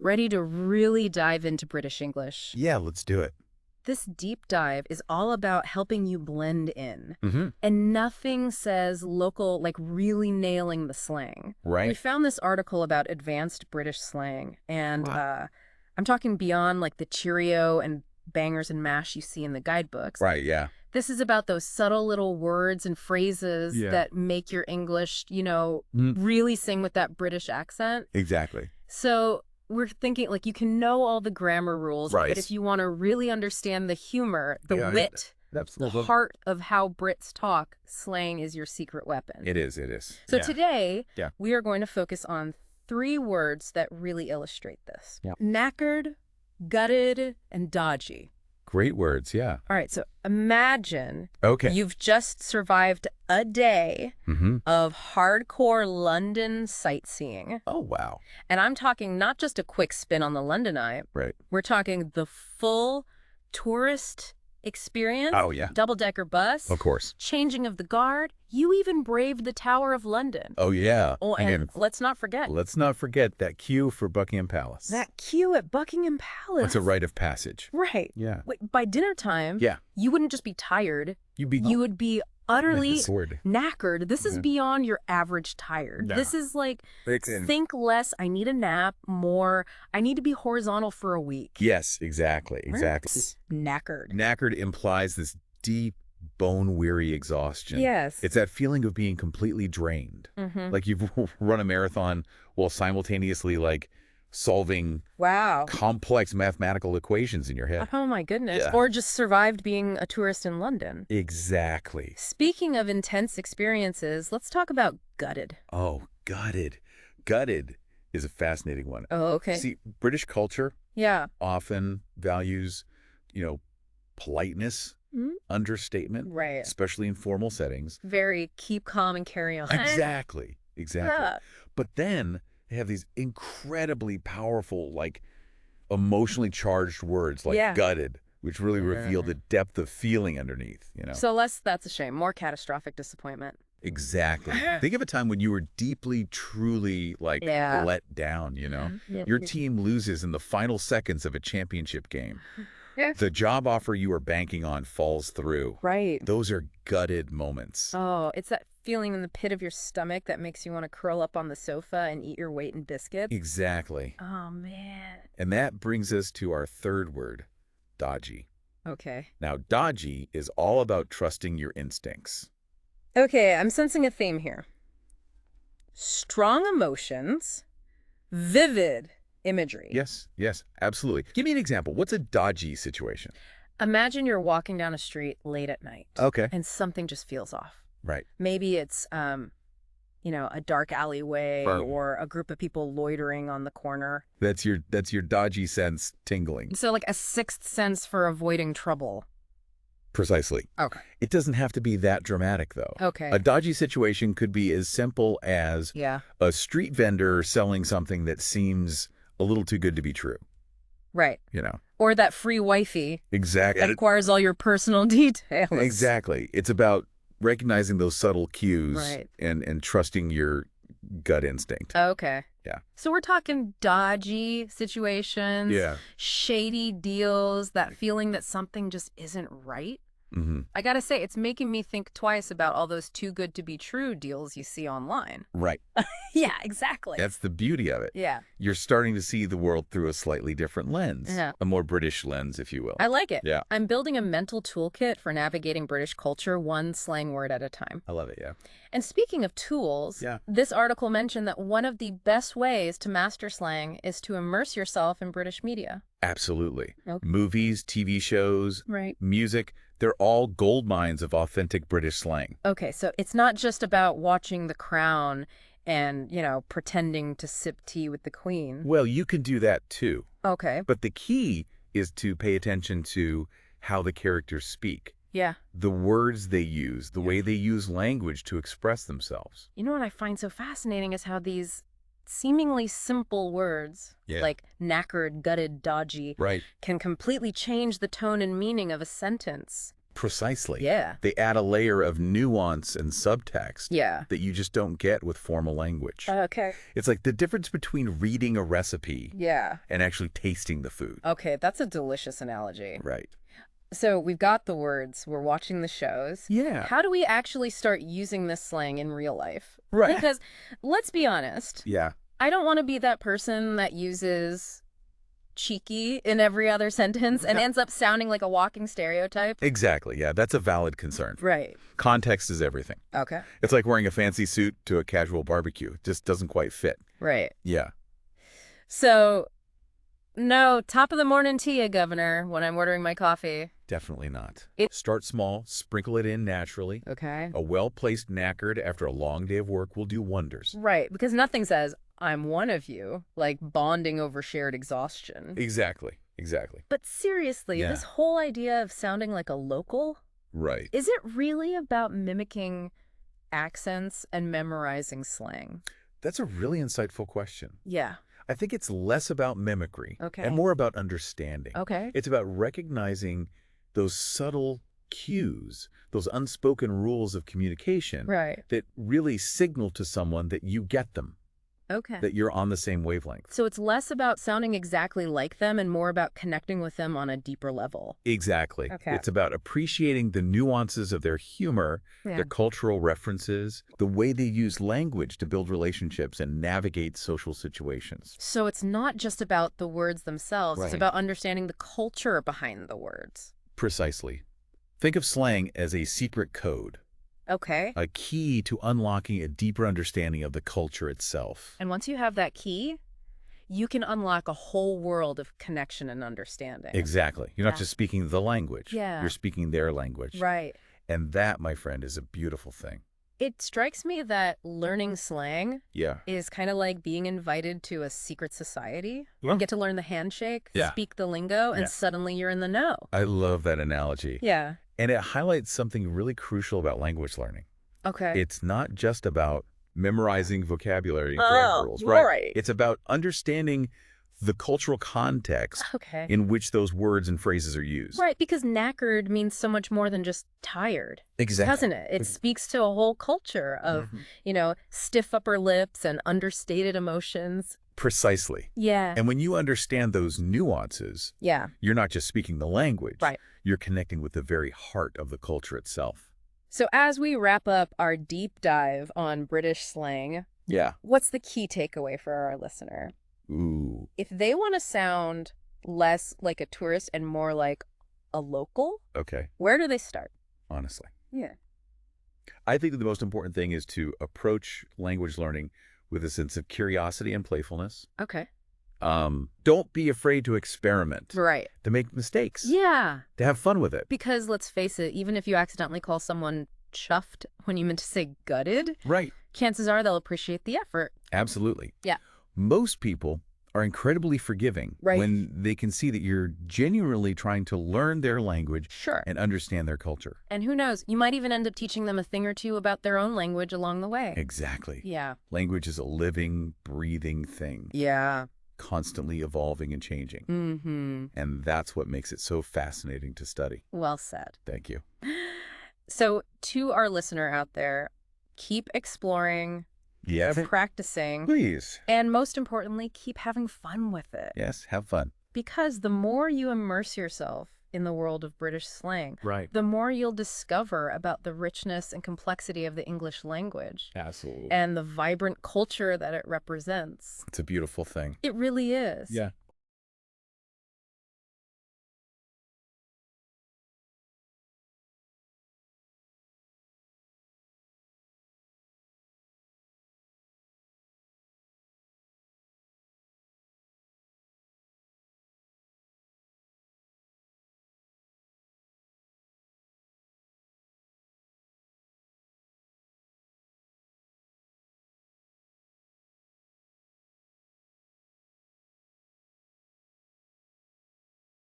Ready to really dive into British English? Yeah, let's do it. This deep dive is all about helping you blend in. Mm-hmm. And nothing says local, like really nailing the slang. We Right. found this article about advanced British slang, and Wow. I'm talking beyond like the Cheerio and bangers and mash you see in the guidebooks. Right, yeah. This is about those subtle little words and phrases Yeah. that make your English, Mm. really sing with that British accent. Exactly. So we're thinking like you can know all the grammar rules, Right. but if you want to really understand the humor, the Yeah, wit, That's the heart of how Brits talk, slang is your secret weapon. It is, it is. So Yeah. today, Yeah. we are going to focus on 3 words that really illustrate this. Yeah. Knackered, gutted, and dodgy. Great words, yeah. All right, so imagine Okay. you've just survived a day Mm-hmm. of hardcore London sightseeing. Oh, wow. And I'm talking not just a quick spin on the London Eye. Right. We're talking the full tourist experience. Oh, yeah. Double-decker bus. Of course. Changing of the guard. You even braved the Tower of London. Oh, yeah. Oh, and let's not forget let's not forget that queue for Buckingham Palace. that queue at Buckingham Palace. That's a rite of passage. Right. Yeah. Wait, by dinner time, Yeah. you wouldn't just be tired. You would be utterly sword. knackered. This is Yeah. beyond your average tired. Yeah. This is like, And- think less, I need a nap, more, I need to be horizontal for a week. Yes, exactly. Right? Exactly. Knackered. Knackered implies this deep, bone-weary exhaustion. Yes. It's that feeling of being completely drained. Mm-hmm. Like you've run a marathon while simultaneously like solving Wow. complex mathematical equations in your head. Oh my goodness. Yeah. Or just survived being a tourist in London. Exactly. Speaking of intense experiences, let's talk about gutted. Oh, gutted. Gutted is a fascinating one. Oh, okay. See, British culture Yeah. often values, politeness, Mhm. understatement, Right. especially in formal settings. Very keep calm and carry on. Exactly. Exactly. Yeah. But then they have these incredibly powerful, like emotionally charged words like Yeah. gutted, which really reveal the depth of feeling underneath. So that's a shame. More catastrophic disappointment. Exactly. Think of a time when you were deeply, truly like Yeah. let down, Yeah. Your team loses in the final seconds of a championship game. Yeah. The job offer you were banking on falls through. Right. Those are gutted moments. Oh, it's that feeling in the pit of your stomach that makes you want to curl up on the sofa and eat your weight in biscuits. Exactly. Oh, man. And that brings us to our third word, dodgy. Okay. Now, dodgy is all about trusting your instincts. Okay, I'm sensing a theme here. Strong emotions, vivid imagery. Yes, absolutely. Give me an example. What's a dodgy situation? Imagine you're walking down a street late at night. Okay. And something just feels off. Right. Maybe it's, a dark alleyway Right. or a group of people loitering on the corner. That's your dodgy sense tingling. So like a sixth sense for avoiding trouble. Precisely. Okay. It doesn't have to be that dramatic, though. Okay. A dodgy situation could be as simple as Yeah. a street vendor selling something that seems a little too good to be true. Right. Or that free wifey Exactly. that acquires all your personal details. Exactly. It's about recognizing those subtle cues Right. and trusting your gut instinct. Okay. Yeah. So we're talking dodgy situations, Yeah. shady deals, that feeling that something just isn't right. Mm-hmm. I gotta say, it's making me think twice about all those too good to be true deals you see online. Right. Yeah, exactly. That's the beauty of it. Yeah, You're starting to see the world through a slightly different lens. Yeah. A more British lens, if you will. I like it. Yeah. I'm building a mental toolkit for navigating British culture one slang word at a time. I love it, yeah. And speaking of tools, Yeah. this article mentioned that one of the best ways to master slang is to immerse yourself in British media. Absolutely. Okay. Movies, TV shows, Right. music, they're all gold mines of authentic British slang. Okay, so it's not just about watching The Crown and, pretending to sip tea with the Queen. Well, you can do that too. Okay, But the key is to pay attention to how the characters speak, yeah. the words they use, the way they use language to express themselves. You know what I find so fascinating is how these seemingly simple words, Yeah. like knackered, gutted, dodgy, Right. can completely change the tone and meaning of a sentence Precisely. Yeah. They add a layer of nuance and subtext Yeah. that you just don't get with formal language. Okay. It's like the difference between reading a recipe Yeah. and actually tasting the food. Okay, that's a delicious analogy. Right. So we've got the words, we're watching the shows. Yeah. How do we actually start using this slang in real life? Right. Because let's be honest, Yeah. I don't want to be that person that uses cheeky in every other sentence and ends up sounding like a walking stereotype. Exactly. Yeah, that's a valid concern. Right. Context is everything. Okay. It's like wearing a fancy suit to a casual barbecue. It just doesn't quite fit. Right. Yeah. So, no top of the morning tea, Governor, when I'm ordering my coffee. Definitely not. It- Start small, sprinkle it in naturally. Okay. A well-placed knackered after a long day of work will do wonders. Right, because nothing says, I'm one of you, like bonding over shared exhaustion. Exactly. Exactly. But seriously, Yeah. this whole idea of sounding like a local, Right. is it really about mimicking accents and memorizing slang? That's a really insightful question. Yeah. I think it's less about mimicry Okay. and more about understanding. Okay. It's about recognizing those subtle cues, those unspoken rules of communication Right. that really signal to someone that you get them, Okay. that you're on the same wavelength. So it's less about sounding exactly like them and more about connecting with them on a deeper level. Exactly. Okay. It's about appreciating the nuances of their humor, Yeah. their cultural references, the way they use language to build relationships and navigate social situations. So it's not just about the words themselves, Right. it's about understanding the culture behind the words. Precisely. Think of slang as a secret code, Okay. a key to unlocking a deeper understanding of the culture itself. And once you have that key, you can unlock a whole world of connection and understanding. Exactly. You're not Yeah. just speaking the language. Yeah. You're speaking their language. Right. And that, my friend, is a beautiful thing. It strikes me that learning slang Yeah. is kind of like being invited to a secret society. Yeah. You get to learn the handshake, Yeah. speak the lingo, and Yeah. suddenly you're in the know. I love that analogy. Yeah. And it highlights something really crucial about language learning. Okay. It's not just about memorizing vocabulary and Oh, grammar rules, right? right. It's about understanding the cultural context Okay. in which those words and phrases are used. Right, because knackered means so much more than just tired, Exactly. doesn't it? It speaks to a whole culture of, stiff upper lips and understated emotions. Precisely. Yeah. And when you understand those nuances, Yeah. you're not just speaking the language. Right. You're connecting with the very heart of the culture itself. So as we wrap up our deep dive on British slang, Yeah. what's the key takeaway for our listener? Ooh. If they want to sound less like a tourist and more like a local, Okay. where do they start? Honestly. Yeah. I think that the most important thing is to approach language learning with a sense of curiosity and playfulness. Okay. Don't be afraid to experiment, Right. to make mistakes, Yeah. to have fun with it. Because let's face it, even if you accidentally call someone chuffed when you meant to say gutted, Right. chances are they'll appreciate the effort. Absolutely. Yeah. Most people are incredibly forgiving Right. when they can see that you're genuinely trying to learn their language Sure. and understand their culture. And who knows, you might even end up teaching them a thing or two about their own language along the way. Exactly. Yeah. Language is a living, breathing thing, Yeah. constantly evolving and changing. Mm-hmm. And that's what makes it so fascinating to study. Well said. Thank you. So to our listener out there, keep exploring, Yeah. practicing, Please. and most importantly, keep having fun with it. Yes, have fun. Because the more you immerse yourself in the world of British slang, Right. the more you'll discover about the richness and complexity of the English language Absolutely. and the vibrant culture that it represents. It's a beautiful thing. It really is. Yeah.